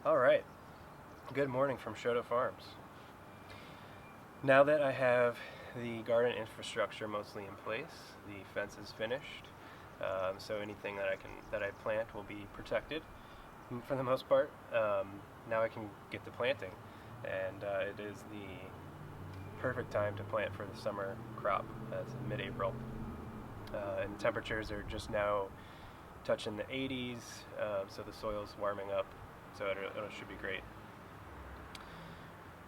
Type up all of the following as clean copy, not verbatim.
All right. Good morning from Shoto Farms. Now that I have the garden infrastructure mostly in place, the fence is finished, so anything that I plant will be protected for the most part. Now I can get to planting, and it is the perfect time to plant for the summer crop. That's mid-April, and temperatures are just now touching the 80s, so the soil's warming up, so it should be great.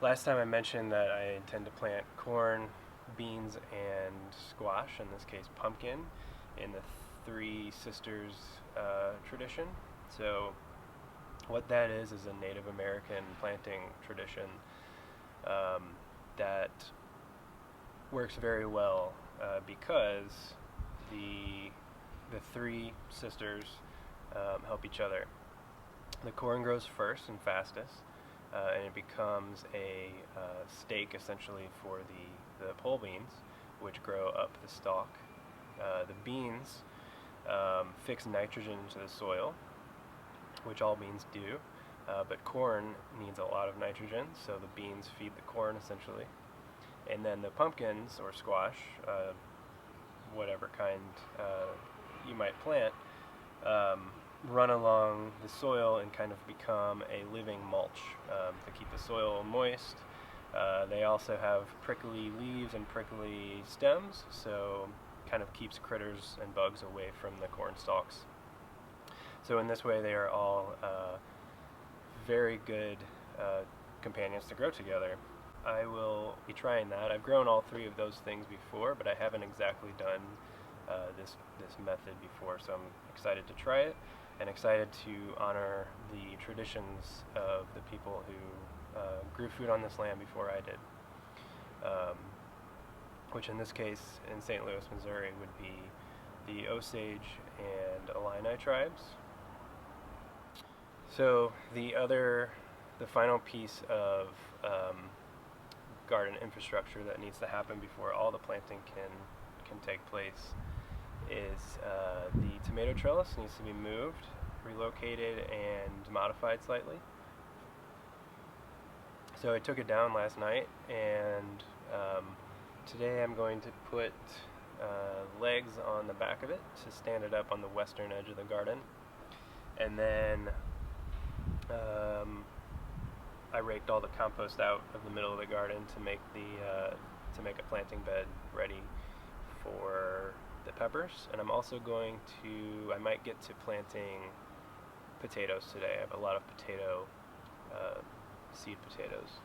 Last time I mentioned that I intend to plant corn, beans, and squash, in this case pumpkin, in the Three Sisters tradition. So what that is a Native American planting tradition that works very well because the three sisters help each other. The corn grows first and fastest, and it becomes a stake essentially for the pole beans, which grow up the stalk. The beans fix nitrogen into the soil, which all beans do, but corn needs a lot of nitrogen, so the beans feed the corn essentially. And then the pumpkins or squash, whatever kind you might plant, run along the soil and kind of become a living mulch to keep the soil moist. They also have prickly leaves and prickly stems, so kind of keeps critters and bugs away from the corn stalks. So in this way they are all very good companions to grow together. I will be trying that. I've grown all three of those things before, but I haven't exactly done this method before, so I'm excited to try it and excited to honor the traditions of the people who grew food on this land before I did, which in this case in St. Louis, Missouri would be the Osage and Illini tribes. So the final piece of garden infrastructure that needs to happen before all the planting can take place is the tomato trellis needs to be moved, relocated, and modified slightly. So I took it down last night, and today I'm going to put legs on the back of it to stand it up on the western edge of the garden, and then I raked all the compost out of the middle of the garden to make a planting bed ready for the peppers. And I'm also I might get to planting potatoes today. I have a lot of seed potatoes.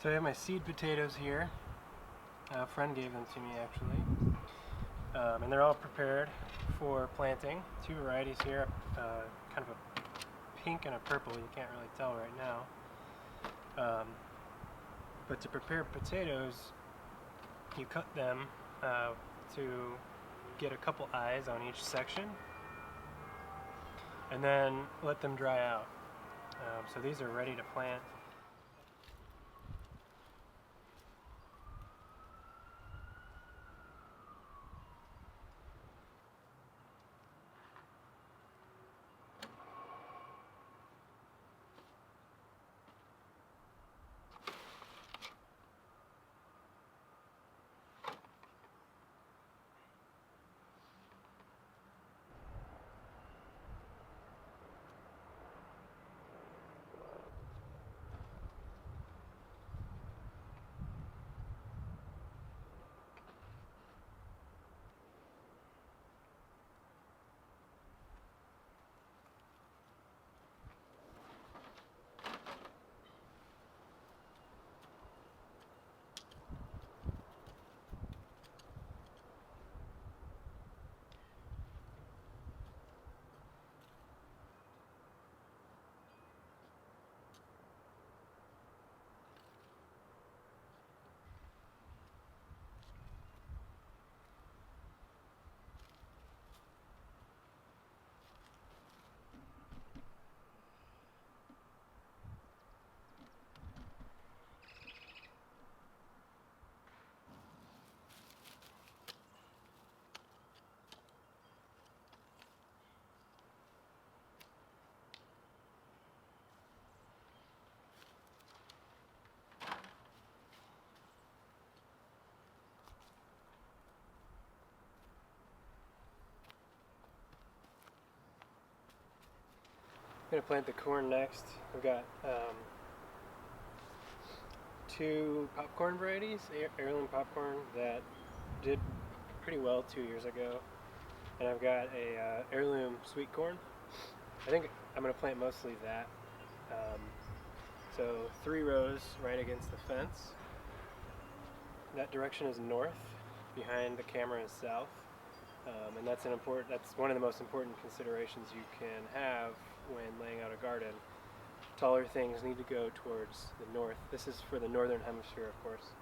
So I have my seed potatoes here. A friend gave them to me actually. And they're all prepared for planting. Two varieties here, kind of a pink and a purple. You can't really tell right now. But to prepare potatoes, you cut them to get a couple eyes on each section, and then let them dry out. So these are ready to plant. I'm going to plant the corn next. We've got two popcorn varieties, heirloom popcorn, that did pretty well 2 years ago. And I've got a heirloom sweet corn. I think I'm going to plant mostly that. So 3 rows right against the fence. That direction is north, behind the camera is south. And that's one of the most important considerations you can have when laying out a garden. Taller things need to go towards the north. This is for the northern hemisphere, of course,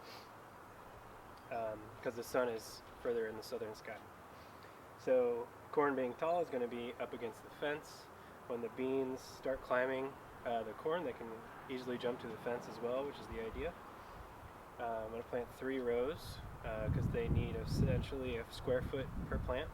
because the sun is further in the southern sky. So corn being tall is going to be up against the fence. When the beans start climbing the corn, they can easily jump to the fence as well, which is the idea. I'm going to plant 3 rows because they need essentially a square foot per plant.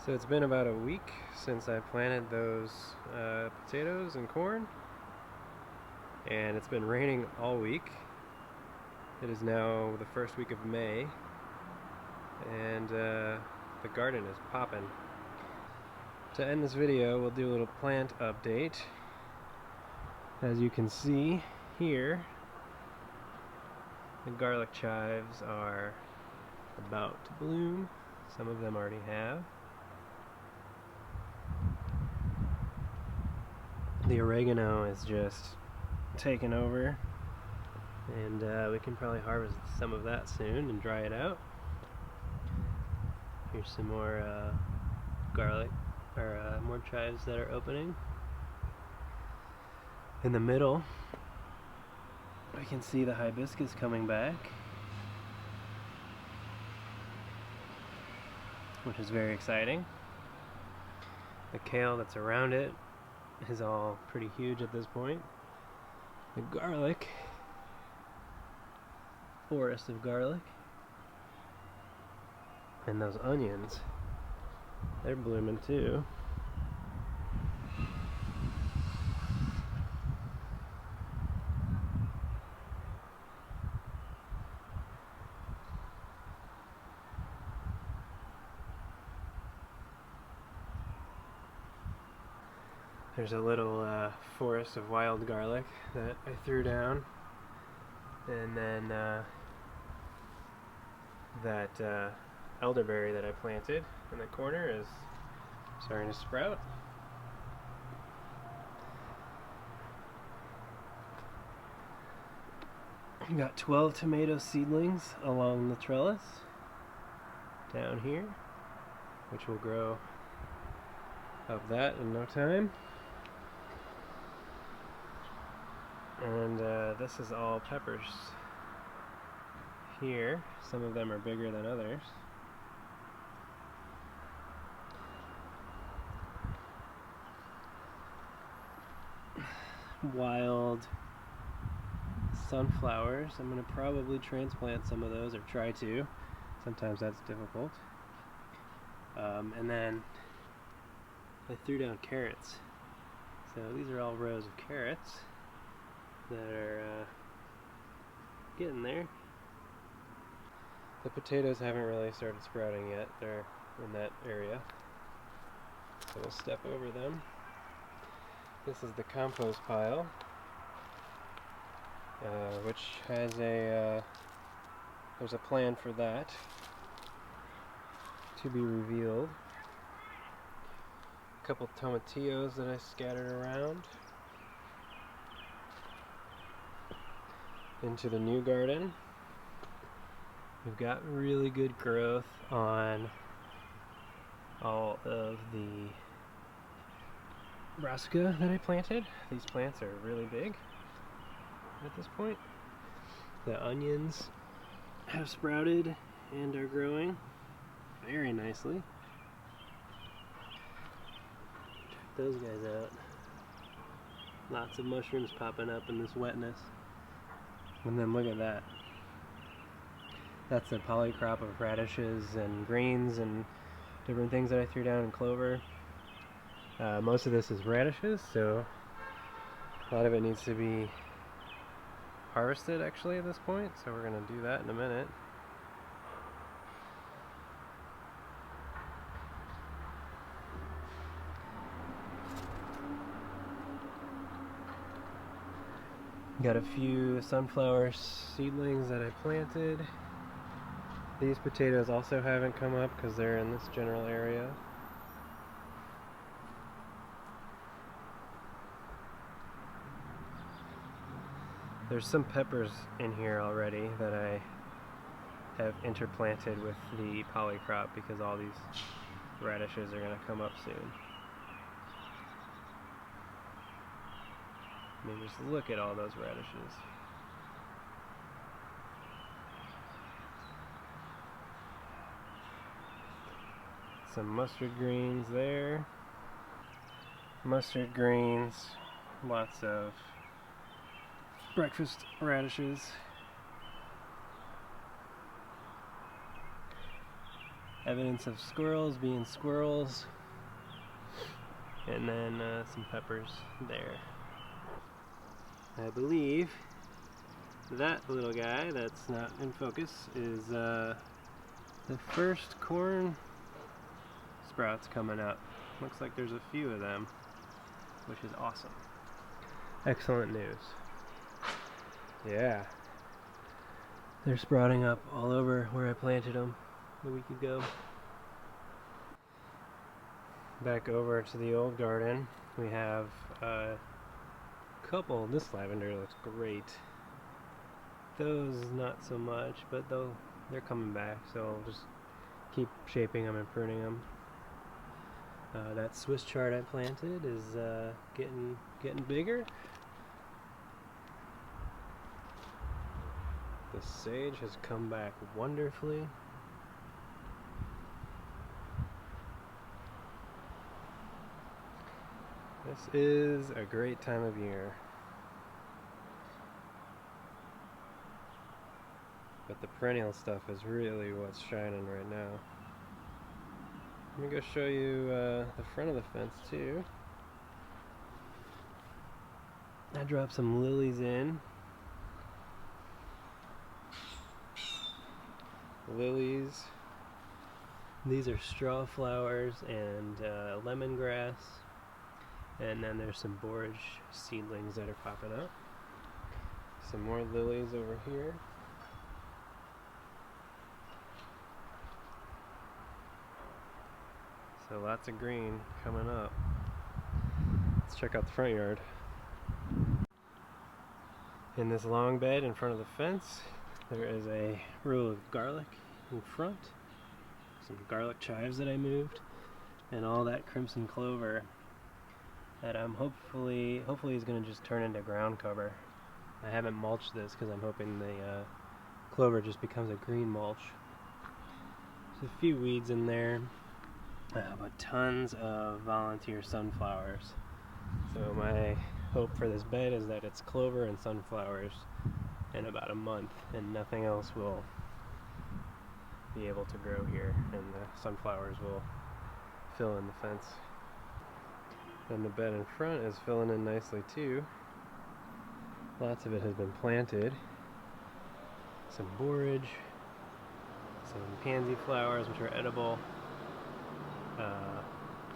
So it's been about a week since I planted those potatoes and corn, and it's been raining all week. It is now the first week of May, and the garden is popping. To end this video, we'll do a little plant update. As you can see here, the garlic chives are about to bloom. Some of them already have. The oregano is just taken over, and we can probably harvest some of that soon and dry it out. Here's some more garlic, or more chives that are opening. In the middle, we can see the hibiscus coming back, which is very exciting. The kale that's around it is all pretty huge at this point. The garlic, forest of garlic, and those onions, they're blooming too. There's a little forest of wild garlic that I threw down, and then that elderberry that I planted in the corner is starting to sprout. We got 12 tomato seedlings along the trellis down here, which will grow up that in no time. And this is all peppers here. Some of them are bigger than others. Wild sunflowers. I'm going to probably transplant some of those, or try to. Sometimes that's difficult. And then I threw down carrots. So these are all rows of carrots that are getting there. The potatoes haven't really started sprouting yet. They're in that area, so we'll step over them. This is the compost pile, which has a there's a plan for that to be revealed. A couple tomatillos that I scattered around into the new garden. We've got really good growth on all of the brassica that I planted. These plants are really big at this point. The onions have sprouted and are growing very nicely. Check those guys out. Lots of mushrooms popping up in this wetness. And then look at that. That's a polycrop of radishes and greens and different things that I threw down in clover. Most of this is radishes, so a lot of it needs to be harvested actually at this point, so we're going to do that in a minute. Got a few sunflower seedlings that I planted. These potatoes also haven't come up because they're in this general area. There's some peppers in here already that I have interplanted with the polycrop because all these radishes are going to come up soon. I mean, just look at all those radishes. Some mustard greens there. Mustard greens. Lots of breakfast radishes. Evidence of squirrels being squirrels. And then some peppers there. I believe that little guy that's not in focus is the first corn sprouts coming up. Looks like there's a few of them, which is awesome. Excellent news. Yeah. They're sprouting up all over where I planted them a week ago. Back over to the old garden, we have a couple. This lavender looks great. Those not so much, but they're coming back, so I'll just keep shaping them and pruning them. That Swiss chard I planted is getting bigger. The sage has come back wonderfully. This is a great time of year. But the perennial stuff is really what's shining right now. Let me go show you the front of the fence too. I dropped some lilies in. Lilies. These are straw flowers and lemongrass. And then there's some borage seedlings that are popping up. Some more lilies over here. So lots of green coming up. Let's check out the front yard. In this long bed in front of the fence, there is a row of garlic in front. Some garlic chives that I moved. And all that crimson clover that I'm hopefully is going to just turn into ground cover. I haven't mulched this because I'm hoping the clover just becomes a green mulch. There's a few weeds in there. But tons of volunteer sunflowers. So my hope for this bed is that it's clover and sunflowers in about a month, and nothing else will be able to grow here, and the sunflowers will fill in the fence. And the bed in front is filling in nicely too. Lots of it has been planted. Some borage, some pansy flowers which are edible.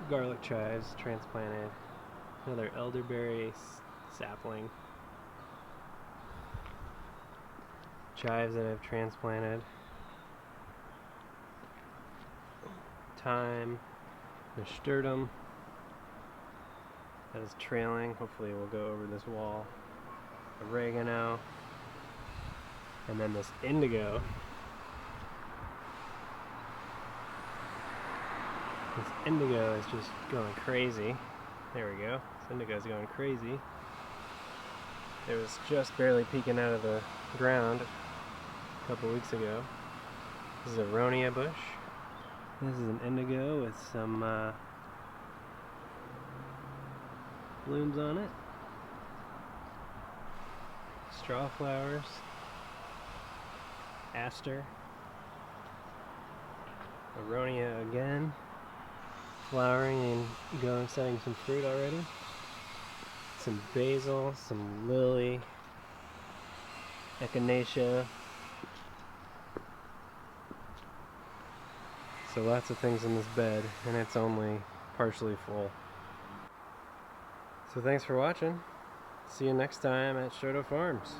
Garlic chives transplanted, another elderberry sapling, chives that I've transplanted, thyme, nasturtium that is trailing, hopefully it will go over this wall, oregano, and then this indigo. This indigo is just going crazy. There we go. This indigo is going crazy. It was just barely peeking out of the ground a couple weeks ago. This is a ronia bush. This is an indigo with some blooms on it. Straw flowers. Aster. Aronia again. Flowering and setting some fruit already. Some basil, some lily, echinacea. So lots of things in this bed, and it's only partially full. So thanks for watching. See you next time at Shoto Farms.